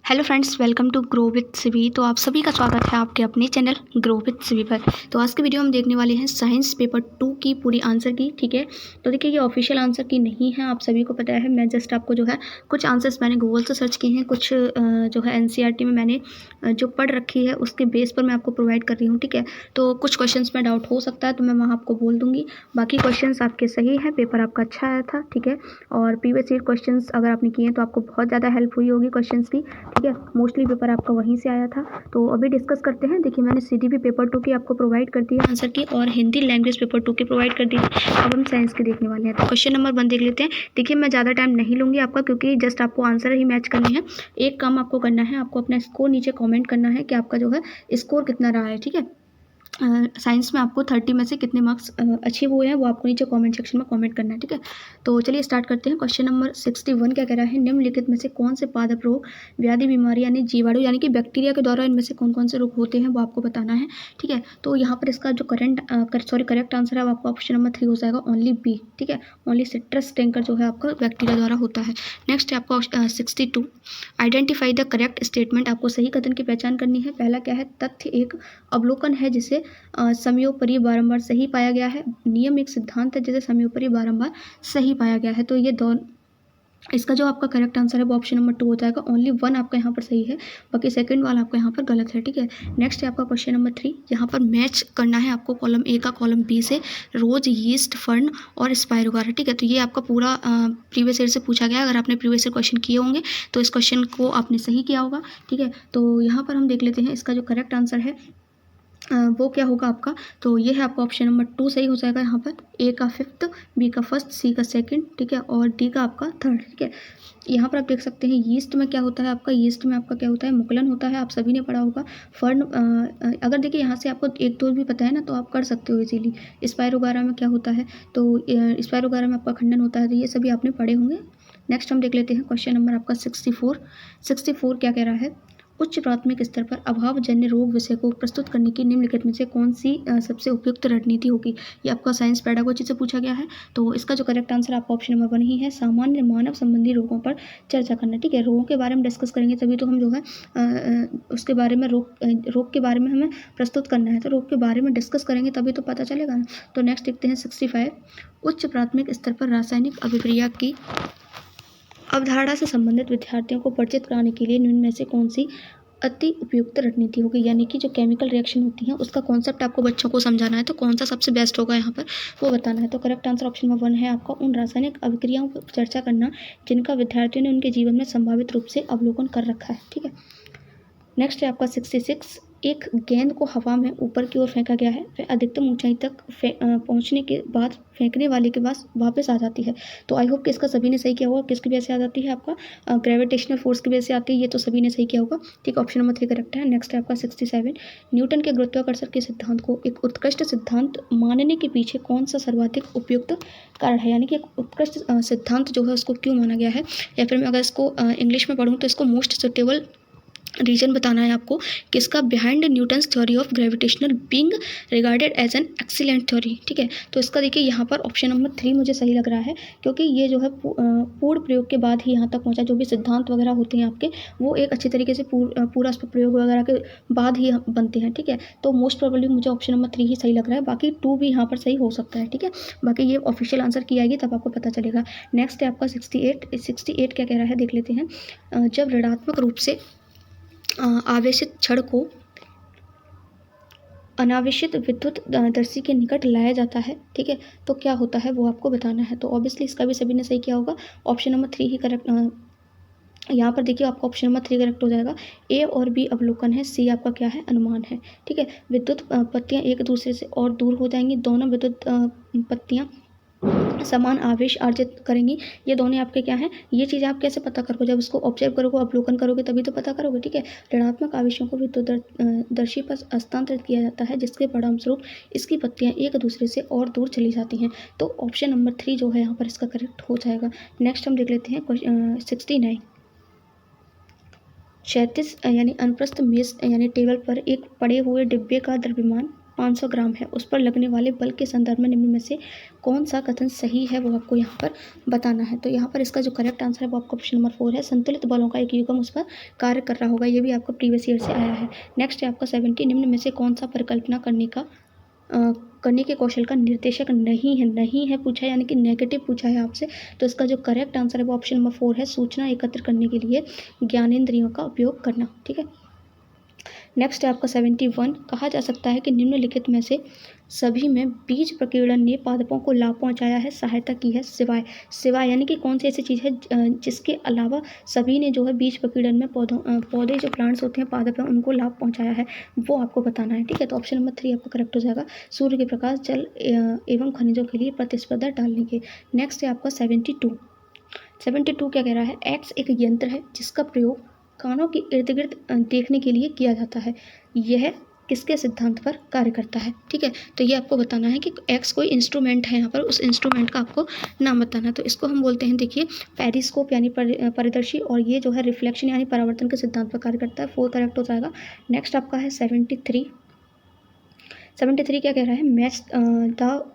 Hello friends, welcome to grow with Sivi. तो आप सभी का स्वागत है आपके अपने चैनल ग्रो विथ सिवी पर। तो आज की वीडियो हम देखने वाले हैं साइंस पेपर 2 की पूरी आंसर की। ठीक है, तो देखिए ये ऑफिशियल आंसर की नहीं है, आप सभी को पता है। मैं जस्ट आपको जो है कुछ आंसर्स मैंने गूगल से सर्च किए हैं, कुछ जो है एनसीईआरटी में मैंने जो पढ़ रखी है उसके बेस पर मैं आपको प्रोवाइड कर रही हूँ। ठीक है, तो कुछ क्वेश्चन में डाउट हो सकता है तो मैं वहाँ आपको बोल दूँगी। बाकी क्वेश्चन आपके सही है, पेपर आपका अच्छा आया था। ठीक है, और प्रीवियस ईयर क्वेश्चन अगर आपने किए हैं तो आपको बहुत ज़्यादा हेल्प हुई होगी क्वेश्चन की। ठीक है, मोस्टली पेपर आपका वहीं से आया था। तो अभी डिस्कस करते हैं। देखिए मैंने सीडीपी पेपर 2 की आपको प्रोवाइड कर दी है आंसर की, और हिंदी लैंग्वेज पेपर 2 की प्रोवाइड कर दी है। अब हम साइंस की देखने वाले हैं। तो क्वेश्चन नंबर 1 देख लेते हैं। देखिए मैं ज़्यादा टाइम नहीं लूँगी आपका, क्योंकि जस्ट आपको आंसर ही मैच करनी है। एक काम आपको करना है, आपको अपना स्कोर नीचे कॉमेंट करना है कि आपका जो है स्कोर कितना रहा है। ठीक है, साइंस में आपको 30 में से कितने मार्क्स अचीव हुए हैं वो आपको नीचे कमेंट सेक्शन में कमेंट करना है। ठीक है, तो चलिए स्टार्ट करते हैं। क्वेश्चन नंबर 61 क्या कह रहा है, निम्नलिखित में से कौन से पादप रोग, व्याधि, बीमारी यानी जीवाणु यानी कि बैक्टीरिया के द्वारा इनमें से कौन कौन से रोग होते हैं वो आपको बताना है। ठीक है, तो यहाँ पर इसका जो करेक्ट आंसर है वो आपको ऑप्शन नंबर 3 हो जाएगा, ओनली बी। ठीक है, ओनली सिट्रस टैंकर जो है आपका बैक्टीरिया द्वारा होता है। नेक्स्ट है आपका 62, आइडेंटिफाई द करेक्ट स्टेटमेंट। आपको सही कथन की पहचान करनी है। पहला क्या है, तथ्य एक अवलोकन है जिसे समयोपरि बारंबार सही पाया गया है। नियम एक सिद्धांत है जिसे समयोपरि बारंबार सही पाया गया है। तो ये दोनों, इसका जो आपका करेक्ट आंसर है वो ऑप्शन नंबर 2 हो जाएगा। ओनली 1 आपका यहाँ पर सही है, बाकी सेकंड वाला आपका यहाँ पर गलत है। ठीक है, नेक्स्ट है आपका क्वेश्चन नंबर 3। यहाँ पर मैच करना है आपको कॉलम ए का कॉलम बी से, रोज, यीस्ट, फर्न और स्पाइरोगारा। ठीक है, तो ये आपका पूरा प्रीवियस ईयर से पूछा गया। अगर आपने प्रीवियस ईयर क्वेश्चन किए होंगे तो इस क्वेश्चन को आपने सही किया होगा। ठीक है, तो यहाँ पर हम देख लेते हैं इसका जो करेक्ट आंसर है वो क्या होगा आपका। तो ये है आपका ऑप्शन नंबर 2 सही हो जाएगा। यहाँ पर ए का 5th, बी का 1st, सी का 2nd, ठीक है, और डी का आपका 3rd। ठीक है, यहाँ पर आप देख सकते हैं यीस्ट में क्या होता है आपका, यीस्ट में आपका क्या होता है, मुकुलन होता है। आप सभी ने पढ़ा होगा। फर्न, अगर देखिए यहाँ से आपको एक दो भी पता है ना तो आप कर सकते हो इजीली। स्पाइरोगारा में क्या होता है, तो स्पाइरोगारा में आपका खंडन होता है। तो ये सभी आपने पढ़े होंगे। नेक्स्ट हम देख लेते हैं क्वेश्चन नंबर आपका 64 क्या कह रहा है, उच्च प्राथमिक स्तर पर अभावजन्य रोग विषय को प्रस्तुत करने की निम्नलिखित में से कौन सी सबसे उपयुक्त रणनीति होगी। ये आपका साइंस पेडागोजी से पूछा गया है। तो इसका जो करेक्ट आंसर आपका ऑप्शन नंबर 1 ही है, सामान्य मानव संबंधी रोगों पर चर्चा करना। ठीक है, रोगों के बारे में डिस्कस करेंगे तभी तो हम जो है उसके बारे में रोग के बारे में हमें प्रस्तुत करना है, तो रोग के बारे में डिस्कस करेंगे तभी तो पता चलेगा ना। तो नेक्स्ट देखते हैं 65, उच्च प्राथमिक स्तर पर रासायनिक अभिक्रिया की अवधारणा से संबंधित विद्यार्थियों को परिचित कराने के लिए निम्न में से कौन सी अति उपयुक्त रणनीति होगी। यानी कि जो केमिकल रिएक्शन होती है उसका कॉन्सेप्ट आपको बच्चों को समझाना है, तो कौन सा सबसे बेस्ट होगा यहाँ पर वो बताना है। तो करेक्ट आंसर ऑप्शन नंबर 1 है आपका, उन रासायनिक अभिक्रियाओं पर चर्चा करना जिनका विद्यार्थियों ने उनके जीवन में संभावित रूप से अवलोकन कर रखा है। ठीक है, नेक्स्ट है आपका 66, एक गेंद को हवा में ऊपर की ओर फेंका गया है, वह अधिकतम ऊंचाई तक पहुंचने के बाद फेंकने वाले के पास वापस आ जाती है। तो आई होप कि इसका सभी ने सही किया होगा। किसकी वजह से आ जाती है आपका, ग्रेविटेशनल फोर्स की वजह से आती है। ये तो सभी ने सही किया होगा। ठीक, ऑप्शन नंबर 3 करेक्ट है। नेक्स्ट है आपका 67, न्यूटन के गुरुत्वाकर्षण के सिद्धांत को एक उत्कृष्ट सिद्धांत मानने के पीछे कौन सा सर्वाधिक उपयुक्त कारण है। यानी कि एक उत्कृष्ट सिद्धांत जो है उसको क्यों माना गया है, या फिर मैं अगर इसको इंग्लिश में पढ़ूँ तो इसको मोस्ट सुटेबल रीजन बताना है आपको, किसका, behind Newton's theory of gravitational being regarded as an excellent theory. ठीक है, तो इसका देखिए यहाँ पर ऑप्शन नंबर 3 मुझे सही लग रहा है, क्योंकि ये जो है पूर्ण प्रयोग के बाद ही यहाँ तक पहुँचा। जो भी सिद्धांत वगैरह होते हैं आपके वो एक अच्छी तरीके से पूरा उस पर प्रयोग वगैरह के बाद ही बनते हैं। ठीक है, तो मोस्ट प्रोबेबली मुझे ऑप्शन नंबर 3 ही सही लग रहा है, बाकी 2 भी यहाँ पर सही हो सकता है। ठीक है, बाकी ये ऑफिशियल आंसर की आएगी तब आपको पता चलेगा। नेक्स्ट है आपका 68 क्या कह रहा है देख लेते हैं। जब ऋणात्मक रूप से आवेशित छड़ को अनावेशित विद्युत दर्शी के निकट लाया जाता है। ठीक है, तो क्या होता है वो आपको बताना है। तो ऑब्वियसली इसका भी सभी ने सही किया होगा। ऑप्शन नंबर 3 ही करेक्ट, यहाँ पर देखिए आपका ऑप्शन नंबर 3 करेक्ट हो जाएगा। ए और बी अवलोकन है, सी आपका क्या है, अनुमान है। ठीक है, विद्युत पत्तियाँ एक दूसरे से और दूर हो जाएंगी, दोनों विद्युत पत्तियाँ समान आवेश अर्जित करेंगी। ये दोनों आपके क्या हैं, ये चीज़ आप कैसे पता करोगे, जब उसको ऑब्जर्व करोगे, अवलोकन करोगे तभी तो पता करोगे। ठीक है, ऋणात्मक आवेशों को विद्युत दर्शी पर हस्तांतरित किया जाता है, जिसके परिणामस्वरूप इसकी पत्तियां एक दूसरे से और दूर चली जाती हैं। तो ऑप्शन नंबर 3 जो है यहाँ पर इसका करेक्ट हो जाएगा। नेक्स्ट हम देख लेते हैं 69, 36 यानी अनुप्रस्थ मेज यानी टेबल पर एक पड़े हुए डिब्बे का द्रव्यमान 500 ग्राम है उस पर लगने वाले बल के संदर्भ में निम्न में से कौन सा कथन सही है वो आपको यहाँ पर बताना है। तो यहाँ पर इसका जो करेक्ट आंसर है वो आपका ऑप्शन नंबर 4 है, संतुलित बलों का एक युग्म उस पर कार्य कर रहा होगा। ये भी आपका प्रीवियस ईयर से आया है। नेक्स्ट है आपका 70, निम्न में से कौन सा परिकल्पना करने के कौशल का निर्देशक नहीं है पूछा है, यानी कि नेगेटिव पूछा है आपसे। तो इसका जो करेक्ट आंसर है वो ऑप्शन नंबर 4 है, सूचना एकत्र करने के लिए ज्ञानेंद्रियों का उपयोग करना। ठीक है, नेक्स्ट है आपका 71, कहा जा सकता है कि निम्नलिखित में से सभी में बीज प्रकीर्णन ने पादपों को लाभ पहुंचाया है, सहायता की है, सिवाय यानी कि कौन सी ऐसी चीज़ है जिसके अलावा सभी ने जो है बीज प्रकीर्णन में पौधे जो प्लांट्स होते हैं, पादप हैं, उनको लाभ पहुंचाया है, वो आपको बताना है। ठीक है, तो ऑप्शन नंबर 3 आपका करेक्ट हो जाएगा, सूर्य के प्रकाश, जल एवं खनिजों के लिए प्रतिस्पर्धा डालने के। नेक्स्ट है आपका 72 क्या कह रहा है, एक्स एक यंत्र है जिसका प्रयोग कानों के इर्द गिर्द देखने के लिए किया जाता है, यह किसके सिद्धांत पर कार्य करता है। ठीक है, तो ये आपको बताना है कि एक्स कोई इंस्ट्रूमेंट है, यहाँ पर उस इंस्ट्रूमेंट का आपको नाम बताना है। तो इसको हम बोलते हैं, देखिए, पेरिस्कोप यानी परिदर्शी, और ये जो है रिफ्लेक्शन यानी परावर्तन के सिद्धांत पर कार्य करता है। 4 करेक्ट हो जाएगा। नेक्स्ट आपका है 73 क्या कह रहा है, match the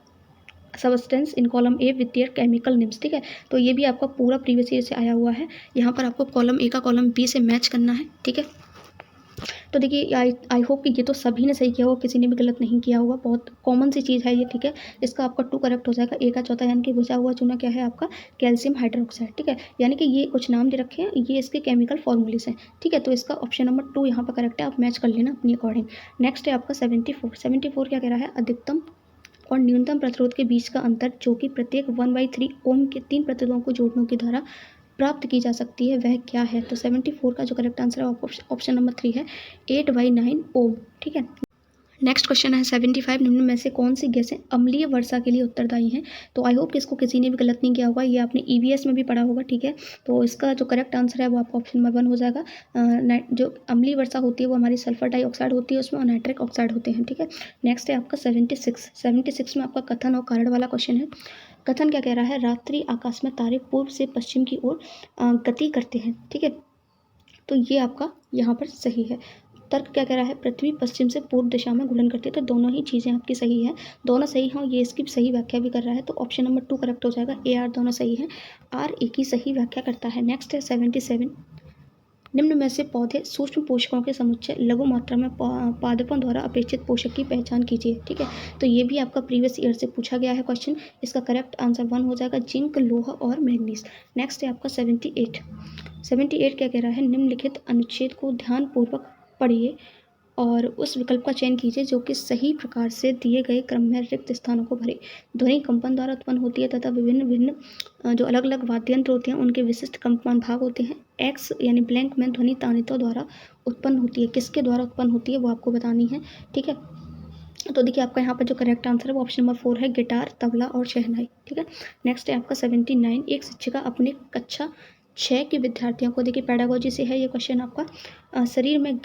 substance in column A with their chemical names. ठीक है, तो ये भी आपका पूरा प्रीवियस ईयर से आया हुआ है। यहाँ पर आपको कॉलम ए का कॉलम बी से मैच करना है। ठीक है, तो देखिए, आई होप कि ये तो सभी ने सही किया होगा, किसी ने भी गलत नहीं किया होगा, बहुत कॉमन सी चीज़ है ये। ठीक है, इसका आपका 2 करेक्ट हो जाएगा। ए का चौथा यानी कि बुझा हुआ चूना क्या है आपका, कैल्शियम हाइड्रोक्साइड। ठीक है, यानी कि ये कुछ नाम दे रखे हैं, ये इसके केमिकल फॉर्मूलेस हैं। ठीक है, तो इसका ऑप्शन नंबर 2 यहाँ पर करेक्ट है, आप मैच कर लेना अपनी अकॉर्डिंग। नेक्स्ट है आपका 74 क्या कह रहा है, अधिकतम और न्यूनतम प्रतिरोध के बीच का अंतर जो कि प्रत्येक 1/3 ओम के 3 प्रतिरोधों को जोड़ने के द्वारा प्राप्त की जा सकती है, वह क्या है। तो 74 का जो करेक्ट आंसर है ऑप्शन नंबर 3 है, 8/9 ओम। ठीक है, नेक्स्ट क्वेश्चन है 75, निम्न में से कौन सी गैसें अम्लीय वर्षा के लिए उत्तरदायी हैं। तो आई होप कि इसको किसी ने भी गलत नहीं किया होगा, ये आपने ईवीएस में भी पढ़ा होगा। ठीक है, तो इसका जो करेक्ट आंसर है वो आपका ऑप्शन नंबर 1 हो जाएगा। जो अम्लीय वर्षा होती है वो हमारी सल्फर डाइऑक्साइड होती है उसमें, और नाइट्रिक ऑक्साइड होते हैं। ठीक है, नेक्स्ट है आपका 76 में आपका कथन और कारण वाला क्वेश्चन है। कथन क्या कह रहा है, रात्रि आकाश में तारे पूर्व से पश्चिम की ओर गति करते हैं। ठीक है, तो ये आपका यहाँ पर सही है। तर्क क्या कह रहा है, पृथ्वी पश्चिम से पूर्व दिशा में घूर्णन करती है। तो दोनों ही चीज़ें आपकी सही हैं, दोनों सही हों, ये इसकी सही व्याख्या भी कर रहा है। तो ऑप्शन नंबर 2 करेक्ट हो जाएगा, ए आर दोनों सही हैं, आर एक ही सही व्याख्या करता है। नेक्स्ट है 77, निम्न में से पौधे सूक्ष्म पोषकों के समुच्चय लघु मात्रा में पादपों द्वारा अपेक्षित पोषक की पहचान कीजिए। ठीक है, तो ये भी आपका प्रीवियस ईयर से पूछा गया है क्वेश्चन। इसका करेक्ट आंसर 1 हो जाएगा, जिंक, लोहा और मैग्नीज। नेक्स्ट है आपका 78 क्या कह रहा है, निम्नलिखित अनुच्छेद को ध्यानपूर्वक पढ़िए और उस विकल्प का चयन कीजिए जो कि सही प्रकार से दिए गए क्रम में रिक्त स्थानों को भरे। ध्वनि कंपन द्वारा उत्पन्न होती है तथा विभिन्न जो अलग अलग वाद्य यंत्र होते हैं उनके विशिष्ट कंपन भाग होते हैं। एक्स यानी ब्लैंक में ध्वनि तानितों द्वारा उत्पन्न होती है, किसके द्वारा उत्पन्न होती है वो आपको बतानी है। ठीक है, तो देखिए आपका यहाँ पर जो करेक्ट आंसर है वो ऑप्शन नंबर 4 है, गिटार, तबला और शहनाई। ठीक है, नेक्स्ट है आपका 79, एक शिक्षिका अपने कक्षा 6 के विद्यार्थियों को, देखिए पैडागोजी से है ये क्वेश्चन आपका, शरीर में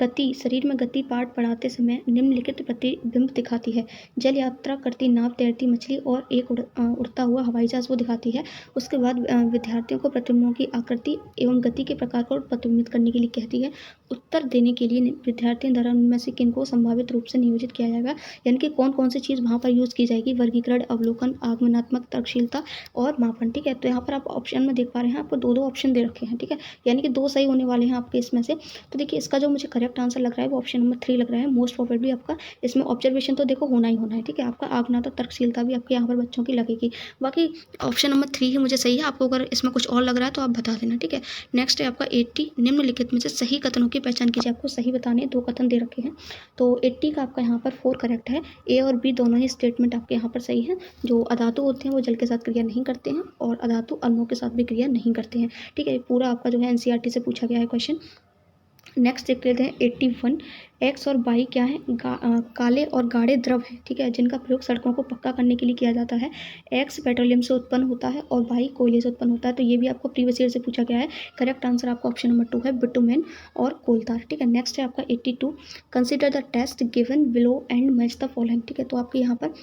गति पाठ पढ़ाते समय निम्नलिखित प्रतिबिंब दिखाती है। जल यात्रा करती नाव, तैरती मछली और एक उड़ता हुआ हवाई जहाज वो दिखाती है। उसके बाद विद्यार्थियों को प्रतिबिंबों की आकृति एवं गति के प्रकार को प्रतिबिंबित करने के लिए कहती है। उत्तर देने के लिए विद्यार्थियों द्वारा उनमें से किन को संभावित रूप से नियोजित किया जाएगा, यानी कि कौन कौन सी चीज़ वहाँ पर यूज़ की जाएगी, वर्गीकरण, अवलोकन, आगमनात्मक तर्कशीलता और मापन। ठीक है, तो यहाँ पर आप ऑप्शन में देख पा रहे हैं, आपको 2 ऑप्शन दे रखे हैं। ठीक है, यानी कि 2 सही होने वाले हैं आपके इसमें से। तो देखिए इसका जो मुझे करेक्ट आंसर लग रहा है वो ऑप्शन नंबर 3 लग रहा है, मोस्ट प्रोबेबली आपका इसमें ऑब्जर्वेशन तो देखो होना ही होना है। ठीक है, आपका आगमनात्मक तर्कशीलता भी आपके यहाँ पर बच्चों की लगेगी। बाकी ऑप्शन नंबर 3 ही मुझे सही है, आपको अगर इसमें कुछ और लग रहा है तो आप बता देना। ठीक है, नेक्स्ट है आपका 80, निम्नलिखित में से सही कथनों की पहचान कीजिए। आपको सही बताने 2 कथन दे रखे हैं, तो 80 का आपका यहाँ पर 4 करेक्ट है। ए और बी दोनों ही स्टेटमेंट आपके यहाँ पर सही है। जो अधातु होते हैं वो जल के साथ क्रिया नहीं करते हैं और अधातु अन्नों के साथ भी क्रिया नहीं करते हैं। ठीक है, पूरा आपका जो है एनसीईआरटी से पूछा गया है क्वेश्चन। नेक्स्ट देख लेते हैं 81, एक्स और वाई क्या है, काले और गाढ़े द्रव है। ठीक है, जिनका प्रयोग सड़कों को पक्का करने के लिए किया जाता है। एक्स पेट्रोलियम से उत्पन्न होता है और वाई कोयले से उत्पन्न होता है। तो ये भी आपको प्रीवियस ईयर से पूछा गया है। करेक्ट आंसर आपका ऑप्शन नंबर 2 है, बिटुमेन और कोलतार। ठीक है, नेक्स्ट है आपका 82, consider the test given below and match the following. ठीक है, तो आपके यहाँ पर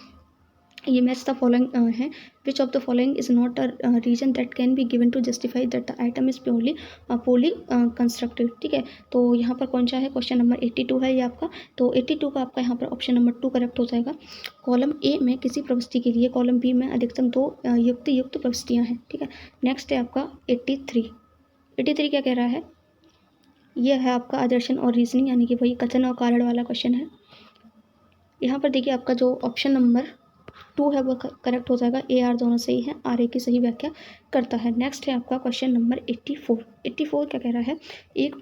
ये मैच द फॉलोइंग है, which of the following is not a reason that can be given to justify that the item is purely poly constructed. ठीक है, तो यहाँ पर कौन सा है, क्वेश्चन नंबर 82 है ये आपका। तो 82 का आपका यहाँ पर ऑप्शन नंबर 2 करेक्ट हो जाएगा। कॉलम ए में किसी प्रविष्टि के लिए कॉलम बी में अधिकतम 2 युक्त प्रविष्टियाँ हैं। ठीक है, नेक्स्ट है आपका 83 क्या कह रहा है, ये है आपका आदर्शन और रीजनिंग, यानी कि वही कथन और कारण वाला क्वेश्चन है। यहाँ पर देखिए आपका जो ऑप्शन नंबर 2 है वो करेक्ट हो जाएगा। ए आर दोनों सही है, आर ए की सही व्याख्या करता है। नेक्स्ट है आपका क्वेश्चन नंबर 84 क्या कह रहा है, एक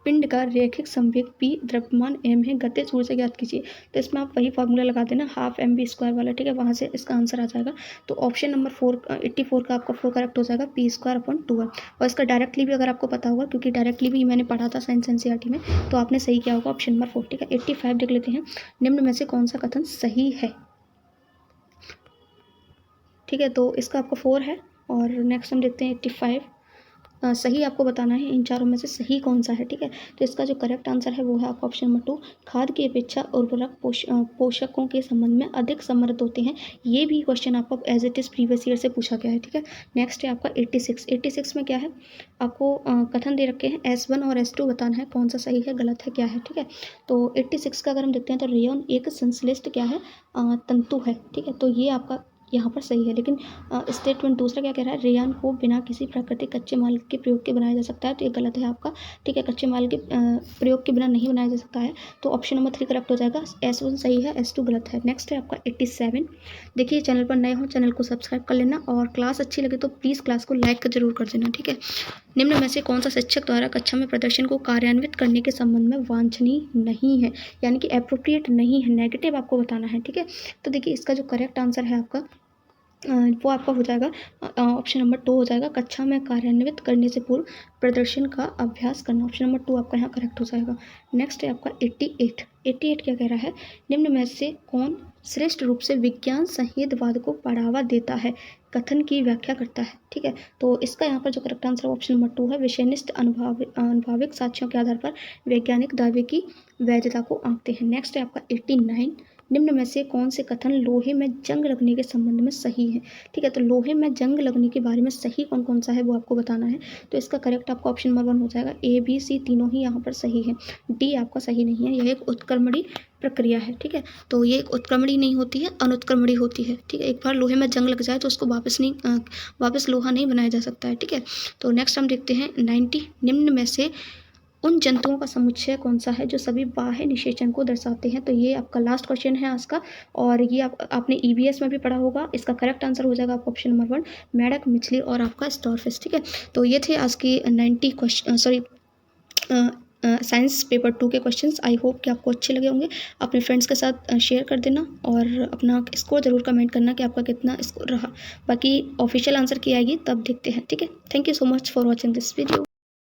पिंड का रैखिक संवेग p द्रव्यमान m है, गतिज ऊर्जा ज्ञात कीजिए। तो इसमें आप वही फॉर्मूला लगा देना, हाफ mv² वाला। ठीक है, वहाँ से इसका आंसर आ जाएगा। तो ऑप्शन नंबर 84 का आपका 4 करेक्ट हो जाएगा, p²/2 है। और इसका डायरेक्टली भी अगर आपको पता होगा, क्योंकि डायरेक्टली भी मैंने पढ़ा था साइंस एनसीईआरटी में, तो आपने सही किया होगा ऑप्शन नंबर 4। ठीक है, 85 देख लेते हैं, निम्न में से कौन सा कथन सही है। ठीक है, तो इसका आपका 4 है। और नेक्स्ट हम देखते हैं 85 सही आपको बताना है इन चारों में से सही कौन सा है। ठीक है, तो इसका जो करेक्ट आंसर है वो है आपका ऑप्शन नंबर 2, खाद की अपेक्षा उर्वरक पोषकों के संबंध में अधिक समृद्ध होते हैं। ये भी क्वेश्चन आपको as it is previous year से पूछा गया है। ठीक है, नेक्स्ट है आपका 86 में क्या है, आपको कथन दे रखे हैं, S1 और S2 बताना है कौन सा सही है, गलत है, क्या है। ठीक है, तो 86 का अगर हम देखते हैं तो रेयन एक संश्लिष्ट क्या है, तंतु है। ठीक है, तो ये आपका यहाँ पर सही है। लेकिन स्टेटमेंट दूसरा क्या कह रहा है, रेयान को बिना किसी प्राकृतिक कच्चे माल के प्रयोग के बनाया जा सकता है, तो ये गलत है आपका। ठीक है, कच्चे माल के प्रयोग के बिना नहीं बनाया जा सकता है, तो ऑप्शन नंबर 3 करेक्ट हो जाएगा। S1 सही है, S2 गलत है। नेक्स्ट है आपका 87। देखिए, चैनल पर नए हो चैनल को सब्सक्राइब कर लेना, और क्लास अच्छी लगे तो प्लीज़ क्लास को लाइक जरूर कर देना। ठीक है, निम्न में से कौन सा शिक्षक द्वारा कक्षा में प्रदर्शन को कार्यान्वित करने के संबंध में वांछनीय नहीं है, यानी कि अप्रोप्रिएट नहीं है, नेगेटिव आपको बताना है। ठीक है, तो देखिए इसका जो करेक्ट आंसर है आपका वो आपका हो जाएगा ऑप्शन नंबर 2 हो जाएगा, कक्षा में कार्यान्वित करने से पूर्व प्रदर्शन का अभ्यास करना। ऑप्शन नंबर 2 आपका यहाँ करेक्ट हो जाएगा। नेक्स्ट है आपका 88 क्या कह रहा है, निम्न में से कौन श्रेष्ठ रूप से विज्ञान संहितवाद को बढ़ावा देता है, कथन की व्याख्या करता है। ठीक है, तो इसका यहाँ पर जो करेक्ट आंसर ऑप्शन नंबर 2 है, विषयनिष्ठ अनुभविक साक्ष्यों के आधार पर वैज्ञानिक दावे की वैधता को आंकते हैं। नेक्स्ट है आपका 89, निम्न में से कौन से कथन लोहे में जंग लगने के संबंध में सही है। ठीक है, तो लोहे में जंग लगने के बारे में सही कौन कौन सा है वो आपको बताना है। तो इसका करेक्ट आपका ऑप्शन नंबर 1 हो जाएगा। A B C तीनों ही यहाँ पर सही है, D आपका सही नहीं है। यह एक उत्क्रमणी प्रक्रिया है। ठीक है, तो ये एक उत्क्रमणी नहीं होती है, अनुत्क्रमणी होती है। ठीक है, एक बार लोहे में जंग लग जाए तो उसको वापस लोहा नहीं बनाया जा सकता है। ठीक है, तो नेक्स्ट हम देखते हैं 90, निम्न में से उन जंतुओं का समुच्चय कौन सा है जो सभी बाह्य निषेचन को दर्शाते हैं। तो ये आपका लास्ट क्वेश्चन है आज का, और ये आपने EVS में भी पढ़ा होगा। इसका करेक्ट आंसर हो जाएगा आपका ऑप्शन नंबर 1, मेढक, मछली और आपका स्टारफिश। ठीक है, तो ये थे आज की 90 क्वेश्चन, साइंस पेपर 2 के क्वेश्चंस। आई होप कि आपको अच्छे लगे होंगे। अपने फ्रेंड्स के साथ शेयर कर देना, और अपना स्कोर ज़रूर कमेंट करना कि आपका कितना स्कोर रहा। बाकी ऑफिशियल आंसर की आएगी तब देखते हैं। ठीक है, thank you so much for watching this video.